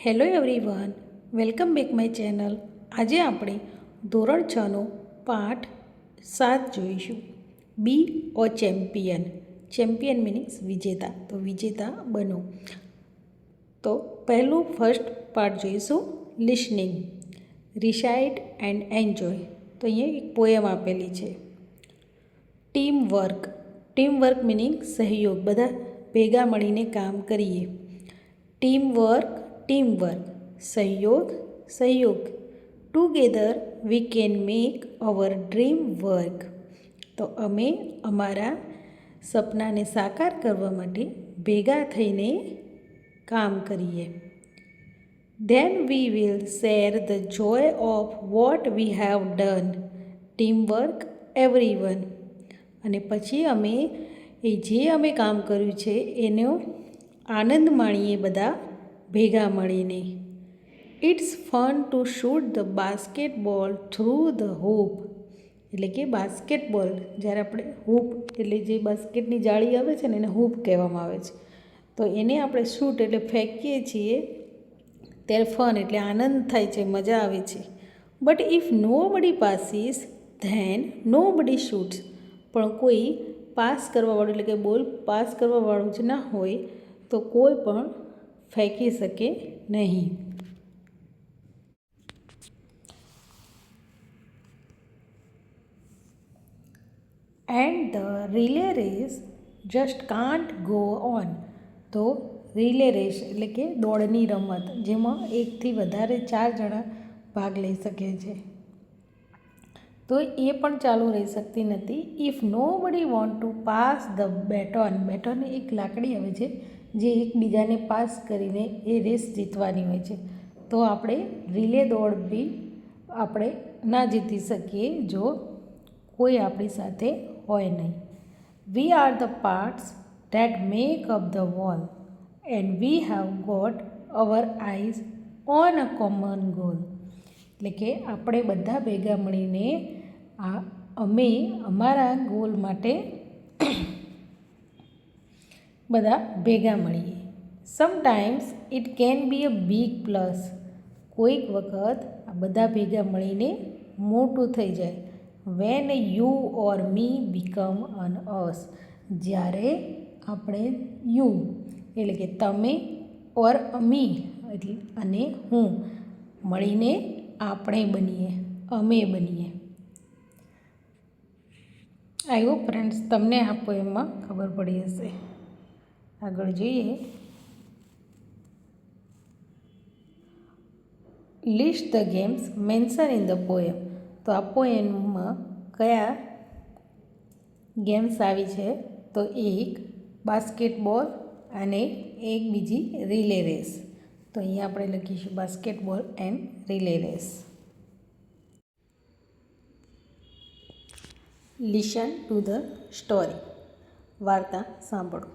Hello everyone, welcome back my channel. આજે આપણે ધોરણ 6નો પાઠ 7 જોઈશું. બી ઓ ચેમ્પિયન. ચેમ્પિયન મિનિંગ્સ વિજેતા. તો વિજેતા બનો. તો પહેલું ફર્સ્ટ પાર્ટ જોઈશું, લિસનિંગ. Recite and enjoy. તો અહીંયા એક પોયમ આપેલી છે. Team work. Team work meaning સહયોગ, બધા ભેગા મળીને કામ કરીએ. ટીમ વર્ક, સહયોગ, સહયોગ. Together we can make hour dream work. તો અમે અમારા સપનાને સાકાર કરવા માટે ભેગા થઈને કામ કરીએ. Then we will share the Joy of what we have done. Teamwork everyone. અને પછી અમે અમે કામ કર્યું છે એનો આનંદ માણીએ બધા ભેગા મળીને. It's fun to shoot the basketball through the hoop. એટલે કે બાસ્કેટબોલ, જ્યારે આપણે હૂપ એટલે જે બાસ્કેટની જાળી આવે છે ને એને હૂપ કહેવામાં આવે છે. તો એને આપણે શૂટ એટલે ફેંકીએ છીએ ત્યારે ફન એટલે આનંદ થાય છે, મજા આવે છે. બટ ઇફ નો બડી પાસીસ ધેન નો બડી શૂટ્સ. પણ કોઈ પાસ કરવાવાળું એટલે કે બોલ પાસ કરવાવાળું જ ના હોય તો કોઈ પણ ફેંકી શકે નહીં. And the relay race just can't go on. તો રિલે રેસ એટલે કે દોડની રમત, જેમાં એકથી વધારે 4 જણા ભાગ લઈ શકે છે, તો એ પણ ચાલુ રહી શકતી નથી. ઇફ નો બડી વોન્ટ ટુ પાસ ધ બેટોન. બેટોન એક લાકડી આવે છે જે એકબીજાને પાસ કરીને એ રેસ જીતવાની હોય છે. તો આપણે રિલે દોડ બી આપણે ના જીતી શકીએ જો કોઈ આપણી સાથે હોય નહીં. We are the parts that make up the wall and we have got our eyes on a common goal. એટલે કે આપણે બધા ભેગા મળીને અમે અમારા ગોલ માટે બધા ભેગા મળીએ. Sometimes it can be a big plus. કોઈક વખત આ બધા ભેગા મળીને મોટું થઈ જાય. When you or me become an us. જ્યારે આપણે યુ એટલે કે તમે ઓર મી એટલે અને હું મળીને આપણે બનીએ, અમે બનીએ. આઈ હોપ ફ્રેન્ડ્સ તમને આ પોએમમાં ખબર પડી હશે. આગળ જોઈએ. List the games mention in the poem. તો આ પોએમમાં કયા ગેમ્સ આવી છે? તો એક બાસ્કેટબોલ અને એક બીજી રિલે રેસ. તો અહીંયા આપણે લખીશું basketball and relay race. Listen to the story. વાર્તા સાંભળો.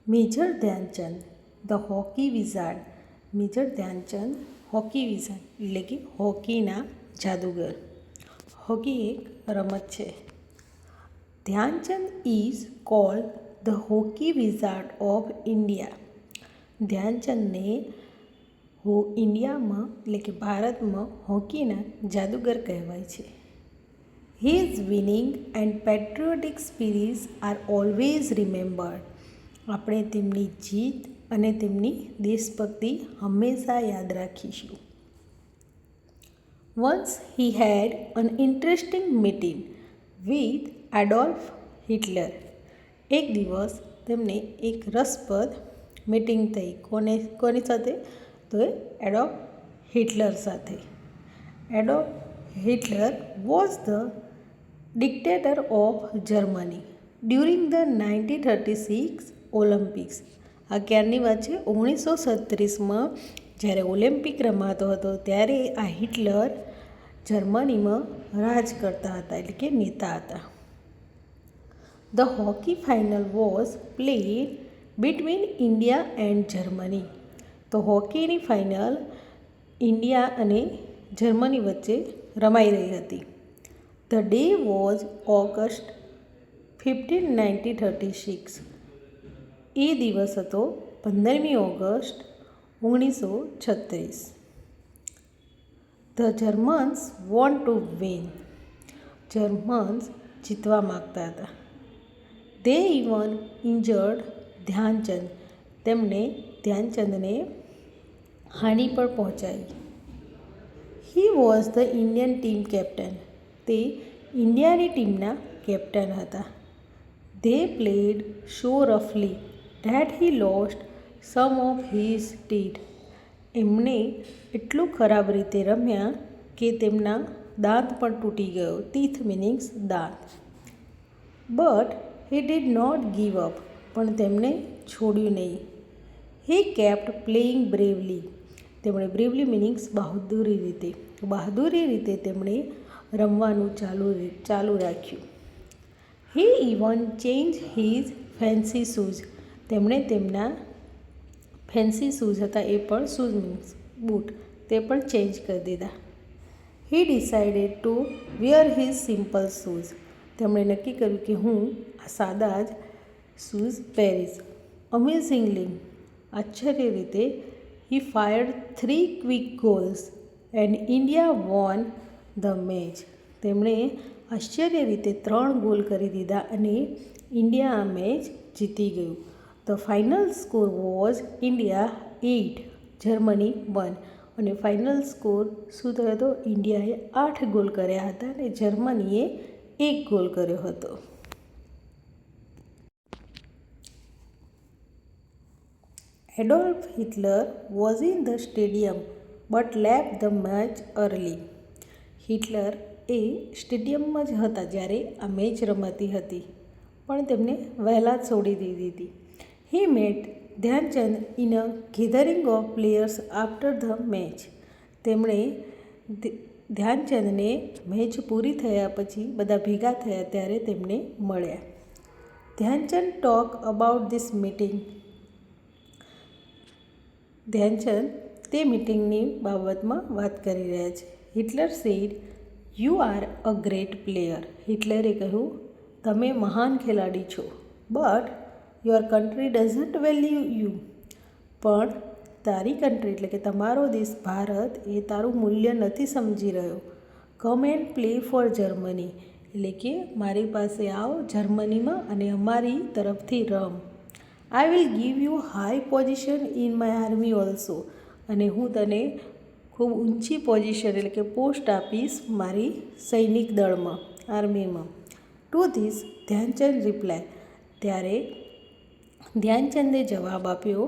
Major Dhyanchand the hockey wizard. Major Dhyanchand hockey wizard એટલે કે હોકીના જાદુગર. હોકી એક રમત છે. Dhyanchand is called the hockey wizard of India. ધ્યાનચંદને ઇન્ડિયામાં એટલે કે ભારતમાં હોકીના જાદુગર કહેવાય છે. His winning and patriotic spirits are always remembered. આપણે તેમની જીત અને તેમની દેશભક્તિ હંમેશા યાદ રાખીશું. Once he had an interesting meeting with Adolf Hitler. એક દિવસ તેમને એક રસપ્રદ મીટિંગ થઈ. કોની સાથે? તો એડોલ્ફ હિટલર સાથે. Adolf Hitler was the dictator of Germany during the 1936 Olympics. આ ક્યારની વાત છે? 1937માં જ્યારે ઓલિમ્પિક રમાતો હતો ત્યારે આ હિટલર જર્મનીમાં રાજ કરતા હતા, એટલે કે નેતા હતા. The hockey final was played between India and Germany. તો હોકીની ફાઇનલ ઇન્ડિયા અને જર્મની વચ્ચે રમાઈ રહી હતી. The day was August 15, 1936. એ દિવસ હતો 15મી August 1936. The Germans want to win. Germans જીતવા માગતા હતા. They even injured Dhyanchand. તેમણે ધ્યાનચંદને હાનિ પણ પહોંચાડી. He was the Indian team captain. તે ઇન્ડિયાની ટીમના કેપ્ટન હતા. They played so roughly that he lost some of his teeth. એમણે એટલું ખરાબ રીતે રમ્યા કે તેમના દાંત પણ તૂટી ગયો. ટીથ મિનિંગ્સ દાંત. But he did not give up. પણ તેમણે છોડ્યું નહીં. he kept playing bravely. તેમણે બ્રેવલી મિનિંગ્સ બહાદુરી રીતે. બહાદુરી રીતે તેમણે રમવાનું ચાલુ રાખ્યું. He even changed his fancy shoes. તેમણે તેમના ફેન્સી શૂઝ હતા એ પણ શૂઝ મીન્સ બૂટ તે પણ ચેન્જ કરી દીધા. He decided to wear his simple shoes. તેમણે નક્કી કર્યું કે હું આ સાદા જ શૂઝ પહેરીશ. Amazingly, આશ્ચર્ય રીતે, he fired 3 quick goals and India won the match. તેમણે આશ્ચર્ય રીતે 3 ગોલ કરી દીધા અને ઇન્ડિયા આ મેચ જીતી ગયું. The final score was India 8, Germany 1. અને ફાઇનલ સ્કોર શું થયો હતો? ઇન્ડિયાએ 8 ગોલ કર્યા હતા અને જર્મનીએ 1 ગોલ કર્યો હતો. Adolf Hitler was in the stadium but left the match early. Hitler એ સ્ટેડિયમમાં જ હતા જ્યારે આ મેચ રમાતી હતી પણ તેમને વહેલા જ છોડી દીધી હતી. He met Dhyanchand in a gathering of players after the match. તેમણે ધ્યાનચંદને મેચ પૂરી થયા પછી બધા ભેગા થયા ત્યારે તેમને મળ્યા. Dhyanchand talk about this meeting. Dhyanchand તે મીટિંગની બાબતમાં વાત કરી રહ્યા છે. Hitler said, you are a great player. હિટલરે કહ્યું, તમે મહાન ખેલાડી છો. But your country doesn't value you. પણ તારી કન્ટ્રી એટલે કે તમારો દેશ ભારત એ તારું મૂલ્ય નથી સમજી રહ્યો. Come and play for Germany. એટલે કે મારી પાસે આવ જર્મનીમાં અને અમારી તરફથી રમ. I will give you high position in my army also. અને હું તને ખૂબ ઊંચી પોઝિશન એટલે કે પોસ્ટ આપીશ મારી સૈનિક દળમાં, આર્મીમાં. To this Dhyanchand reply. ત્યારે ધ્યાનચંદે જવાબ આપ્યો,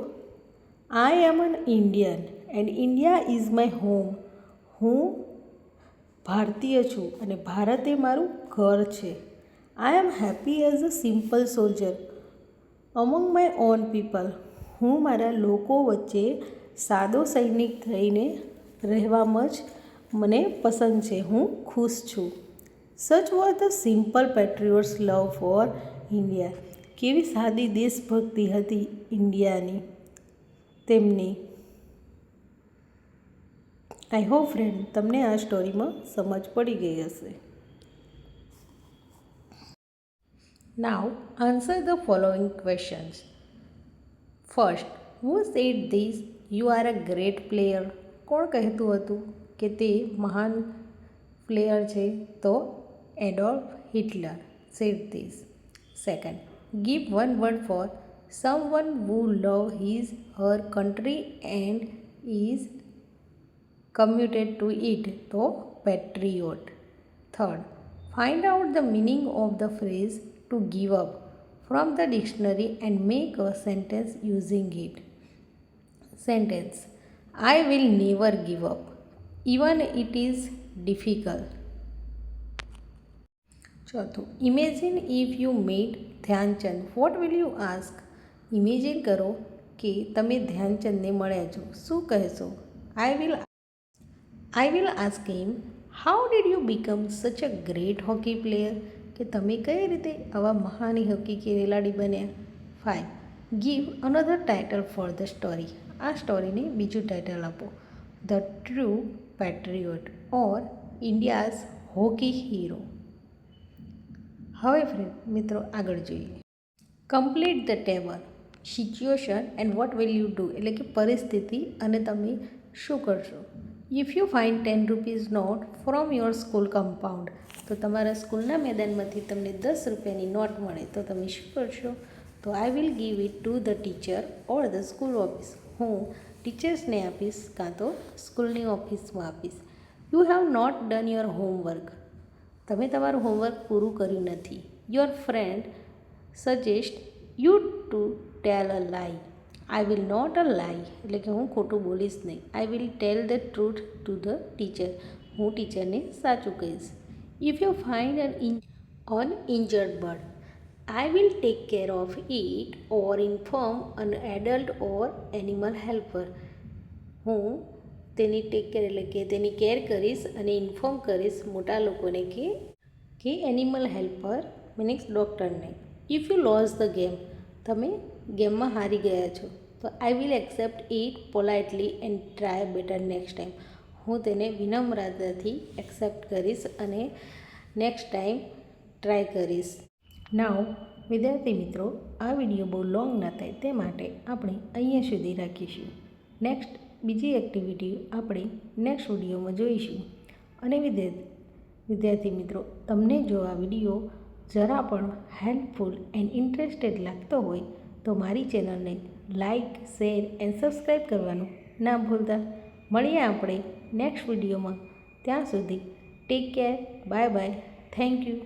I am an Indian and India is my home. હું ભારતીય છું અને ભારત એ મારું ઘર છે. I am happy as a simple soldier among my own people. હું મારા લોકો વચ્ચે સાદો સૈનિક થઈને રહેવામાં જ મને પસંદ છે. હું ખુશ છું. Such was the simple patriot's love for India. કેવી સાદી દેશભક્તિ હતી ઇન્ડિયાની તેમની. આઈ હોપ ફ્રેન્ડ તમને આ સ્ટોરીમાં સમજ પડી ગઈ હશે. Now answer the following questions. First, who said this you are a great player. કોણ કહેતું હતું કે તે મહાન પ્લેયર છે? તો Adolf Hitler said this. Second, give one word for someone who love his her country and is committed to it. તો patriot. Third, find out the meaning of the phrase to give up from the dictionary and make a sentence using it. Sentence, I will never give up, even it is difficult. ચોથું, imagine if you meet Dhyanchand, what will you ask? Imagine કરો કે તમે ધ્યાનચંદને મળ્યા છો, શું કહેશો? I will ask him, how did you become such a great hockey player? કે તમે કઈ રીતે આવા મહાન હોકી ખેલાડી બન્યા? 5. Give another title for the story. આ સ્ટોરીને બીજું ટાઇટલ આપો. The true patriot or India's hockey hero. હવે ફ્રેન્ડ મિત્રો આગળ જોઈએ. Complete the table. Situation and what will you do, એટલે કે પરિસ્થિતિ અને તમે શું કરશો. If you find 10 rupees note from your school compound, તો તમારા સ્કૂલના મેદાનમાંથી તમને 10 રૂપિયાની નોટ મળે તો તમે શું કરશો. તો I will give it to the teacher or the school office, હું ટીચર્સને આપીશ કાં તો સ્કૂલની ઓફિસમાં આપીશ. You have not done your homework, તમે તમારું હોમવર્ક પૂરું કર્યું નથી. Your friend suggest you to tell a lie, I will not a લાઈ, એટલે કે હું ખોટું બોલીશ નહીં. I will tell the truth to the teacher, હું ટીચરને સાચું કહીશ. If you find an injured bird, I will take care of it or inform an adult or animal helper, હું તેની ટેક કેર એટલે કે તેની કેર કરીશ અને ઇન્ફોર્મ કરીશ મોટા લોકોને કે એનિમલ હેલ્પર મીન્સ ડૉક્ટરને. If you lose the game, તમે ગેમમાં હારી ગયા છો તો I will accept it politely and try better next time, હું તેને વિનમ્રતાથી એક્સેપ્ટ કરીશ અને નેક્સ્ટ ટાઈમ ટ્રાય કરીશ. નાવ વિદ્યાર્થી મિત્રો, આ વિડીયો બહુ લોંગ ના થાય તે માટે આપણે અહીંયા સુધી રાખીશું. નેક્સ્ટ બીજી એક્ટિવિટી આપણે નેક્સ્ટ વિડીયોમાં જોઈશું. અને વિદ્યાર્થી મિત્રો, તમને જો આ વિડીયો જરા પણ હેલ્પફુલ એન્ડ ઇન્ટરેસ્ટેડ લાગતો હોય તો મારી ચેનલને લાઇક, શેર એન્ડ સબસ્ક્રાઈબ કરવાનું ના ભૂલતા. મળીએ આપણે નેક્સ્ટ વિડીયોમાં. ત્યાં સુધી take care, bye bye, thank you.